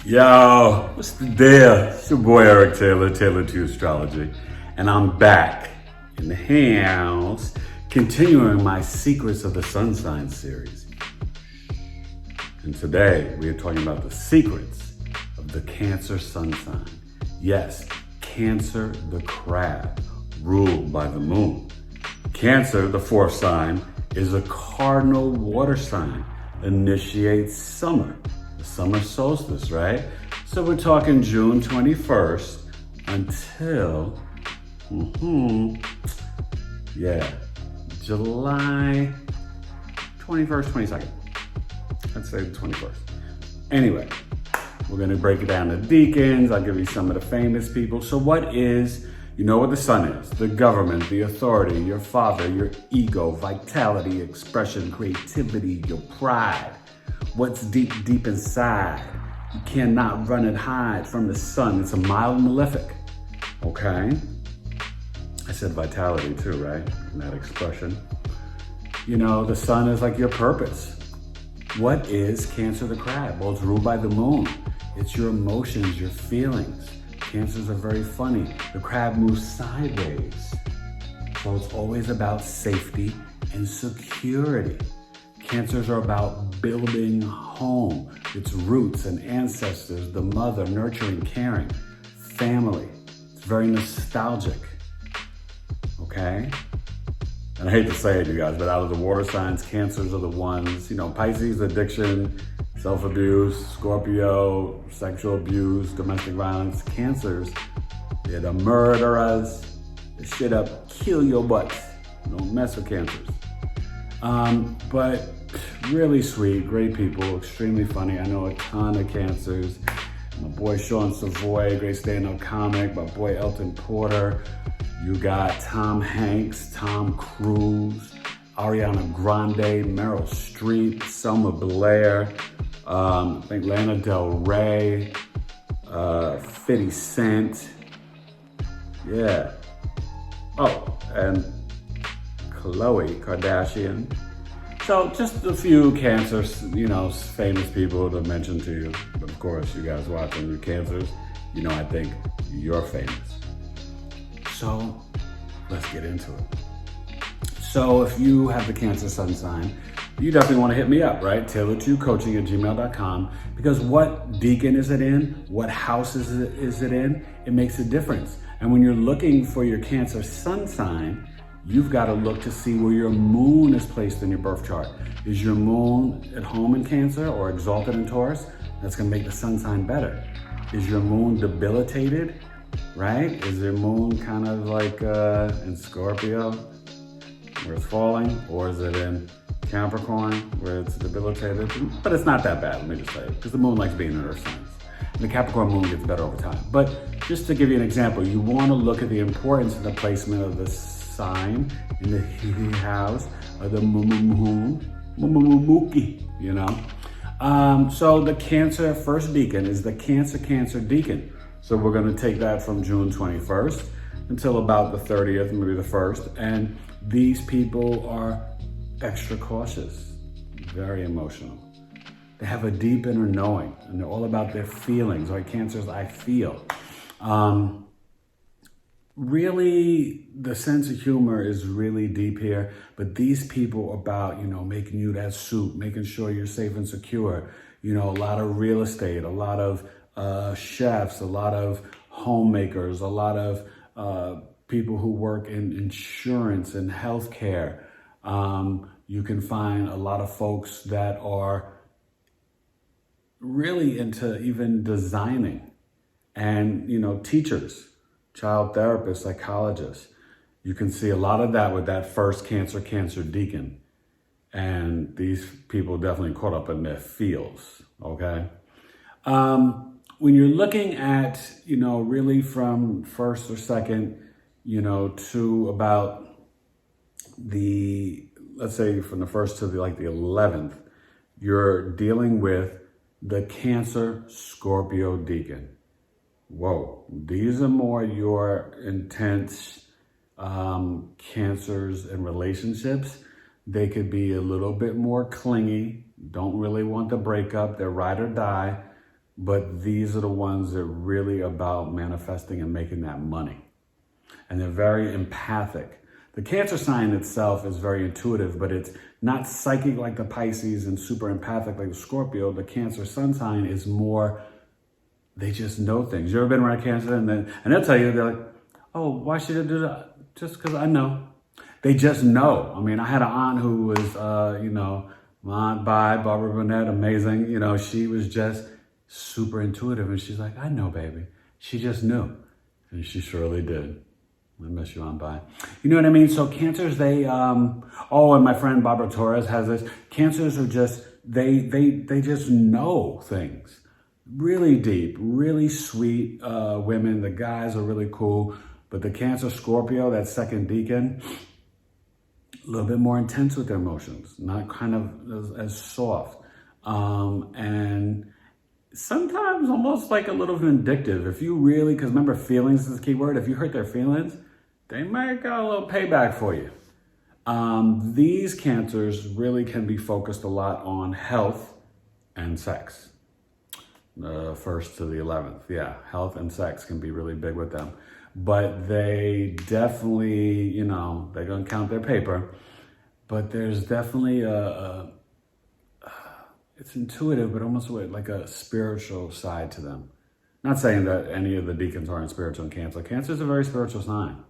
Yo, what's the deal? It's your boy Eric Taylor, Taylor to Astrology, and I'm back in the house, continuing my Secrets of the Sun Sign series. And today we are talking about the secrets of the Cancer Sun Sign. Yes, Cancer the crab, ruled by the moon. Cancer, the fourth sign, is a cardinal water sign, initiates summer. The summer solstice, right? So we're talking June 21st until, July 21st, 22nd. I'd say the 21st. Anyway, we're gonna break it down to deacons. I'll give you some of the famous people. So what is, you know what the sun is? The government, the authority, your father, your ego, vitality, expression, creativity, your pride. What's deep inside. You cannot run and hide from the sun. It's a mild malefic, okay? I said vitality too, right? In that expression. You know, the sun is like your purpose. What is Cancer the crab? Well, it's ruled by the moon. It's your emotions, your feelings. Cancers are very funny. The crab moves sideways. So it's always about safety and security. Cancers are about building home, its roots and ancestors, the mother, nurturing, caring, family. It's very nostalgic, okay? And I hate to say it, you guys, but out of the water signs, Cancers are the ones, Pisces, addiction, self-abuse, Scorpio, sexual abuse, domestic violence. Cancers, they're the murderers, the shit up, kill your butts. Don't mess with Cancers. But really sweet, great people, extremely funny. I know a ton of Cancers. My boy Sean Savoy, great stand-up comic. My boy Elton Porter. You got Tom Hanks, Tom Cruise, Ariana Grande, Meryl Streep, Selma Blair, I think Lana Del Rey, 50 Cent. Yeah. Oh, and Khloe Kardashian. So just a few Cancers, famous people to mention to you. But of course, you guys watching, you Cancers, I think you're famous. So let's get into it. So if you have the Cancer sun sign, you definitely want to hit me up, right? Taylor2coaching@gmail.com, because what deacon is it in? What house is it in? It makes a difference. And when you're looking for your Cancer sun sign, you've got to look to see where your moon is placed in your birth chart. Is your moon at home in Cancer or exalted in Taurus? That's going to make the sun sign better. Is your moon debilitated, right? Is your moon kind of like in Scorpio, where it's falling? Or is it in Capricorn, where it's debilitated? But it's not that bad, let me just say, because the moon likes being in earth signs. And the Capricorn moon gets better over time. But just to give you an example, you want to look at the importance of the placement of the sign in the house of the mookie, So the Cancer first deacon is the Cancer deacon. So we're going to take that from June 21st until about the 30th, maybe the 1st. And these people are extra cautious, very emotional. They have a deep inner knowing, and they're all about their feelings. Like Cancers, I feel. Really, the sense of humor is really deep here, but these people are about, making you that soup, making sure you're safe and secure. A lot of real estate, a lot of chefs, a lot of homemakers, a lot of people who work in insurance and healthcare. You can find a lot of folks that are really into even designing, and, teachers, child therapists, psychologists. You can see a lot of that with that first Cancer deacon. And these people definitely caught up in their feels, okay? When you're looking at, really from first or second, to about let's say from the first to the 11th, you're dealing with the Cancer Scorpio Deacon. Whoa, these are more your intense cancers and relationships. They could be a little bit more clingy, don't really want to break up, they're ride or die, but these are the ones that are really about manifesting and making that money. And they're very empathic. The Cancer sign itself is very intuitive, but it's not psychic like the Pisces and super empathic like the Scorpio. The Cancer sun sign is more, they just know things. You ever been around Cancer and they'll tell you, they're like, oh, why should I do that? Just because I know. They just know. I mean, I had an aunt who was, my aunt Barbara Burnett, amazing. She was just super intuitive. And she's like, I know, baby. She just knew. And she surely did. I miss you, Aunt Bye. You know what I mean? So cancers, and my friend Barbara Torres has this. Cancers are just, they just know things. Really deep, really sweet women. The guys are really cool. But the Cancer Scorpio, that second deacon, a little bit more intense with their emotions, not kind of as soft. And sometimes almost like a little vindictive. If you really, because remember, feelings is the key word. If you hurt their feelings, they might got a little payback for you. These cancers really can be focused a lot on health and sex. The 1st to the 11th. Yeah, health and sex can be really big with them. But they definitely, they're going to count their paper. But there's definitely it's intuitive, but almost like a spiritual side to them. Not saying that any of the deacons aren't spiritual in Cancer. Cancer is a very spiritual sign.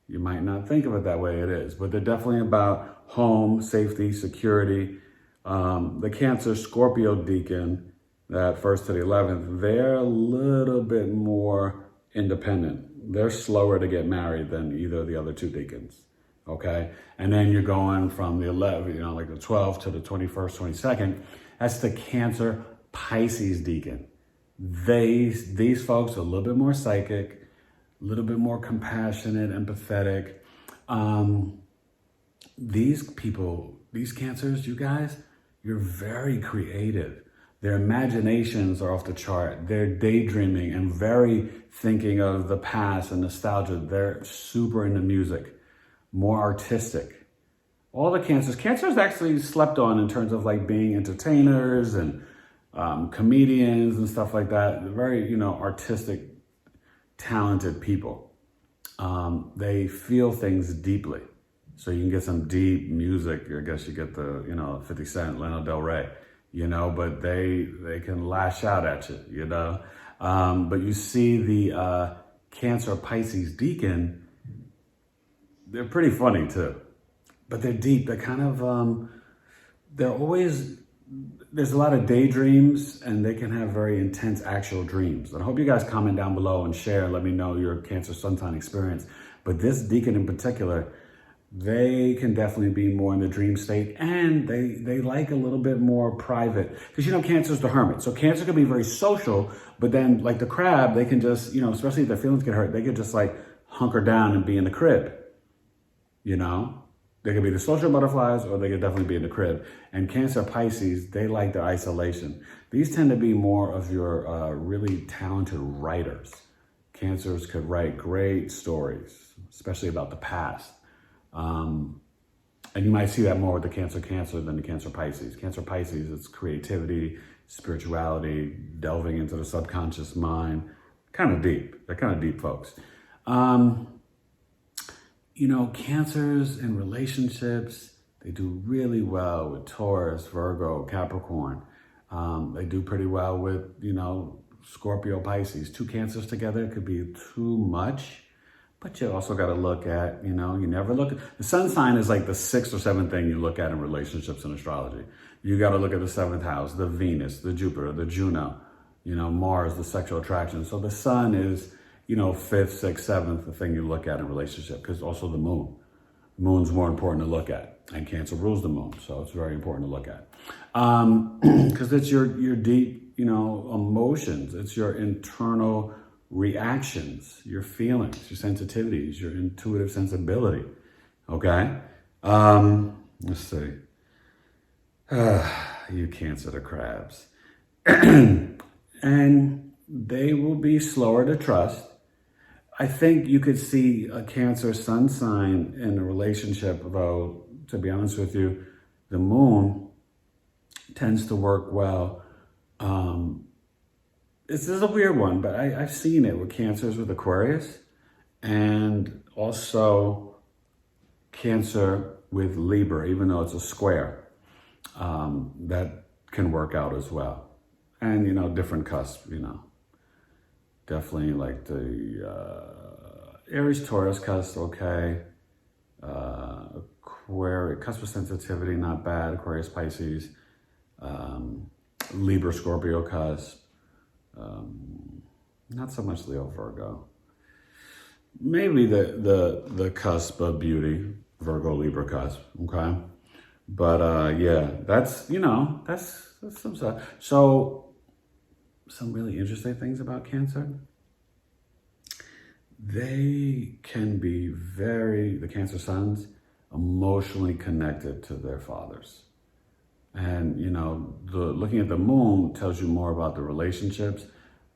You might not think of it that way, it is. But they're definitely about home, safety, security. The Cancer Scorpio Deacon, that 1st to the 11th, they're a little bit more independent. They're slower to get married than either of the other two deacons, okay? And then you're going from the 11, like the 12th to the 21st, 22nd. That's the Cancer Pisces Deacon. These folks are a little bit more psychic, a little bit more compassionate, empathetic. These people, these Cancers, you guys, you're very creative. Their imaginations are off the chart. They're daydreaming and very thinking of the past and nostalgia. They're super into music, more artistic. All the Cancers actually slept on in terms of like being entertainers and comedians and stuff like that. They're very, artistic, talented people. They feel things deeply. So you can get some deep music. I guess you get the, 50 Cent, Lana Del Rey. But they can lash out at you, But you see the Cancer Pisces Deacon, they're pretty funny too. But they're deep. They're kind of, there's a lot of daydreams and they can have very intense actual dreams. And I hope you guys comment down below and share, let me know your Cancer sun sign experience. But this deacon in particular, they can definitely be more in the dream state, and they like a little bit more private. Because, Cancer's the hermit. So Cancer can be very social, but then like the crab, they can just, especially if their feelings get hurt, they could just like hunker down and be in the crib. They could be the social butterflies or they could definitely be in the crib. And Cancer Pisces, they like their isolation. These tend to be more of your really talented writers. Cancers could write great stories, especially about the past. And you might see that more with the Cancer than the Cancer Pisces. Cancer Pisces, it's creativity, spirituality, delving into the subconscious mind. Kind of deep. They're kind of deep folks. Cancers in relationships, they do really well with Taurus, Virgo, Capricorn. They do pretty well with, Scorpio, Pisces. 2 Cancers together could be too much. But you also got to look at, you never look at, the sun sign is like the 6th or 7th thing you look at in relationships and astrology. You got to look at the 7th house, the Venus, the Jupiter, the Juno, Mars, the sexual attraction. So the sun is, 5th, 6th, 7th, the thing you look at in relationship, because also the moon. Moon's more important to look at, and Cancer rules the moon. So it's very important to look at. Because it's your deep, emotions. It's your internal reactions, your feelings, your sensitivities, your intuitive sensibility. Okay? Let's see. You Cancer the crabs. And they will be slower to trust. I think you could see a Cancer sun sign in a relationship, though, to be honest with you, the moon tends to work well. This is a weird one, but I've seen it with Cancers with Aquarius and also Cancer with Libra, even though it's a square. That can work out as well. And, different cusp, definitely like the Aries Taurus cusp, okay. Aquarius, cusp of sensitivity, not bad. Aquarius Pisces, Libra Scorpio cusp, not so much Leo Virgo. Maybe the cusp of beauty, Virgo Libra cusp, okay. But yeah, that's some stuff. So some really interesting things about Cancer. They can be the Cancer suns, emotionally connected to their fathers. And, looking at the moon tells you more about the relationships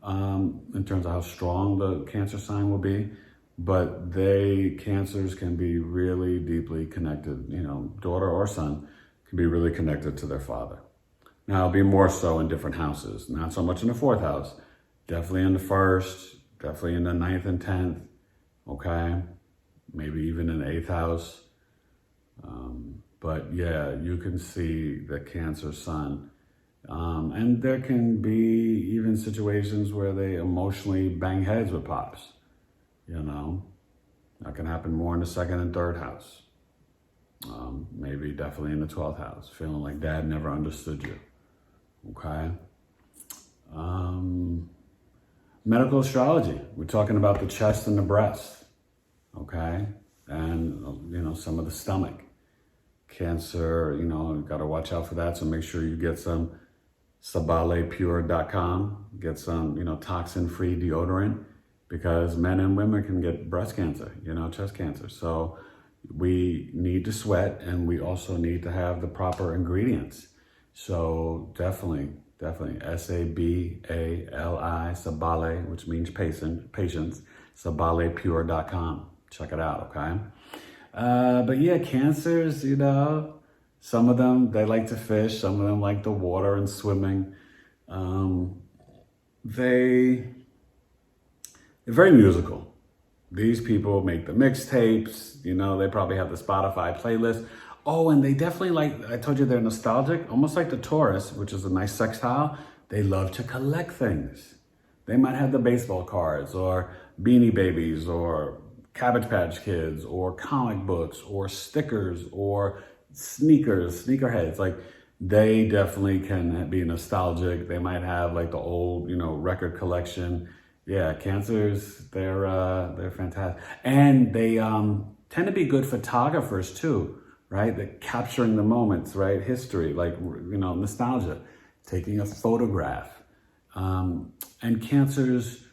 in terms of how strong the Cancer sign will be. But Cancers can be really deeply connected, daughter or son can be really connected to their father. Now, it'll be more so in different houses, not so much in the 4th house, definitely in the 1st, definitely in the 9th and 10th, okay? Maybe even in the 8th house. But yeah, you can see the Cancer sun. And there can be even situations where they emotionally bang heads with pops, That can happen more in the 2nd and 3rd house. Maybe definitely in the 12th house, feeling like dad never understood you, okay? Medical astrology, we're talking about the chest and the breast, okay? And, some of the stomach. Cancer, you got to watch out for that, so make sure you get some sabalepure.com, get some, toxin-free deodorant, because men and women can get breast cancer, chest cancer. So we need to sweat, and we also need to have the proper ingredients. So definitely, Sabali, Sabale, which means patience, sabalepure.com. Check it out, okay? But yeah, Cancers, some of them, they like to fish. Some of them like the water and swimming. They're very musical. These people make the mixtapes, they probably have the Spotify playlist. Oh, and they definitely I told you they're nostalgic, almost like the Taurus, which is a nice sextile. They love to collect things. They might have the baseball cards or Beanie Babies or Cabbage Patch Kids or comic books or stickers or sneakerheads. Like, they definitely can be nostalgic. They might have like the old, record collection. Yeah, Cancers, they're fantastic. And they tend to be good photographers too, right? They're capturing the moments, right? History, like, nostalgia, taking a photograph. And Cancers,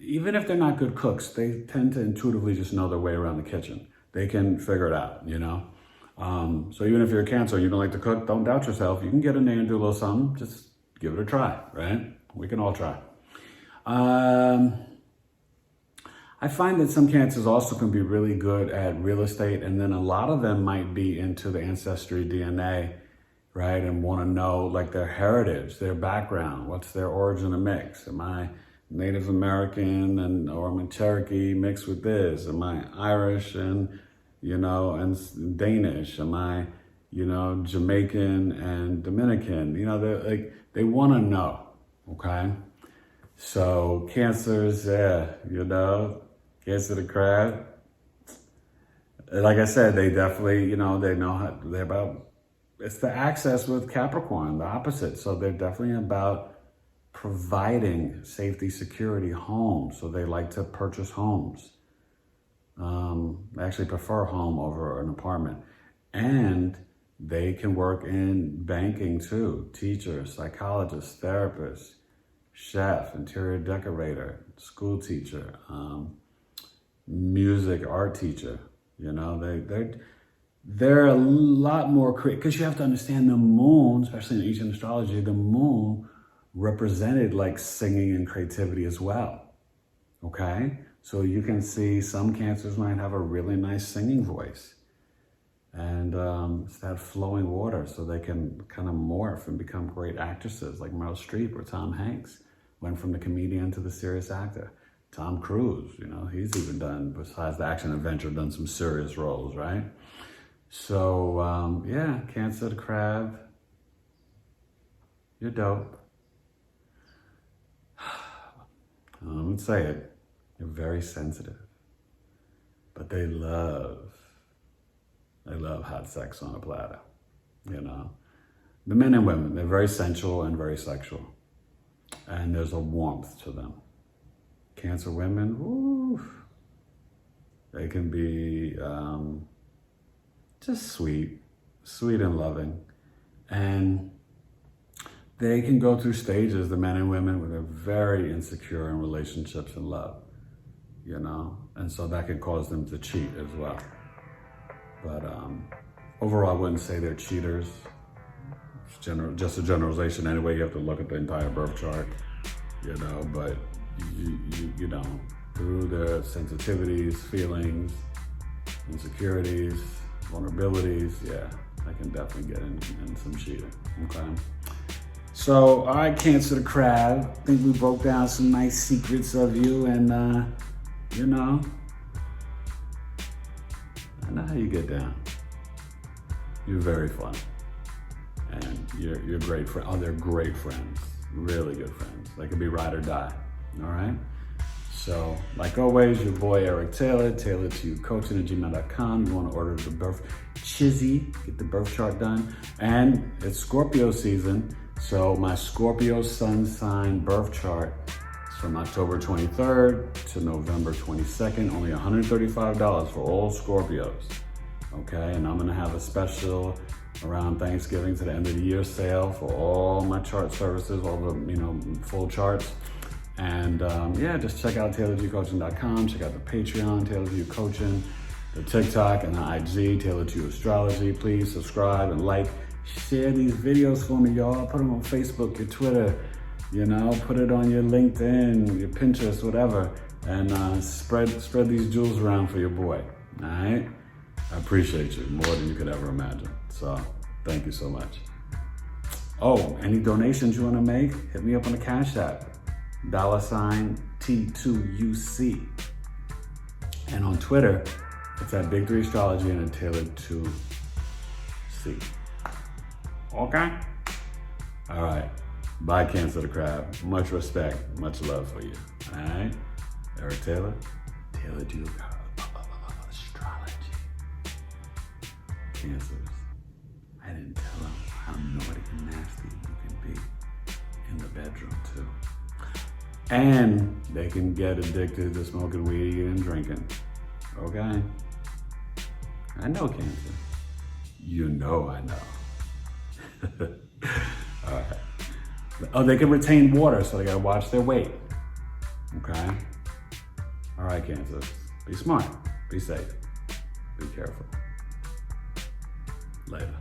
even if they're not good cooks, they tend to intuitively just know their way around the kitchen. They can figure it out, So even if you're a Cancer and you don't like to cook, don't doubt yourself. You can get in there and do a little something. Just give it a try, right? We can all try. I find that some Cancers also can be really good at real estate, and then a lot of them might be into the ancestry DNA, right? And want to know like their heritage, their background, what's their origin of mix? Am I Native American or am I Cherokee mixed with this? Am I Irish and Danish? Am I, Jamaican and Dominican? They want to know, okay? So Cancers, Cancer the crab. Like I said, they definitely, they know how, they're about, it's the access with Capricorn, the opposite. So they're definitely about providing safety, security, homes. So they like to purchase homes. They actually prefer home over an apartment. And they can work in banking too. Teacher, psychologist, therapist, chef, interior decorator, school teacher, music, art teacher. They're a lot more creative, because you have to understand the moon, especially in ancient astrology, the moon represented like singing and creativity as well, okay? So you can see some Cancers might have a really nice singing voice. And it's that flowing water, so they can kind of morph and become great actresses like Meryl Streep or Tom Hanks. Went from the comedian to the serious actor. Tom Cruise, you know, he's even done, besides the action adventure, done some serious roles, right? So, yeah, Cancer the Crab, you're dope. I'm gonna say it, you're very sensitive, but they love hot sex on a platter, you know. The men and women, they're very sensual and very sexual. And there's a warmth to them. Cancer women, woo, they can be just sweet and loving. And they can go through stages, the men and women, where they're very insecure in relationships and love, you know? And so that can cause them to cheat as well. But overall, I wouldn't say they're cheaters. It's just a generalization anyway. You have to look at the entire birth chart, you know, but you know, through their sensitivities, feelings, insecurities, vulnerabilities, yeah, I can definitely get in some cheating, okay? So, all right, Cancer the Crab, I think we broke down some nice secrets of you, and you know, I know how you get down. You're very fun. And you're great friends. Oh, they're great friends. Really good friends. They could be ride or die. All right? So, like always, your boy Eric Taylor, tailoredtoyoucoaching@gmail.com. You want to order the birth chizzy, get the birth chart done. And it's Scorpio season. So my Scorpio sun sign birth chart is from October 23rd to November 22nd. Only $135 for all Scorpios. Okay, and I'm gonna have a special around Thanksgiving to the end of the year sale for all my chart services, all the, you know, full charts. And yeah, just check out tailoredtoyoucoaching.com, check out the Patreon, Tailored to You Coaching, the TikTok and the IG, Tailored to You Astrology. Please subscribe and like, share these videos for me, y'all. Put them on Facebook, your Twitter, you know, put it on your LinkedIn, your Pinterest, whatever. And spread these jewels around for your boy, all right? I appreciate you more than you could ever imagine. So thank you so much. Oh, any donations you want to make, hit me up on the Cash App, $T2UC. And on Twitter, it's at Big 3 Astrology and it's Tailored to C. Okay? All right. Bye, Cancer the Crab. Much respect, much love for you. All right? Eric Taylor, Tailored to You Astrology. Cancers. I didn't tell them how naughty and nasty you can be in the bedroom too. And they can get addicted to smoking weed and drinking. Okay? I know Cancer. You know I know. All right. Oh, they can retain water, so they gotta watch their weight. Okay? All right, Cancer. Be smart. Be safe. Be careful. Later.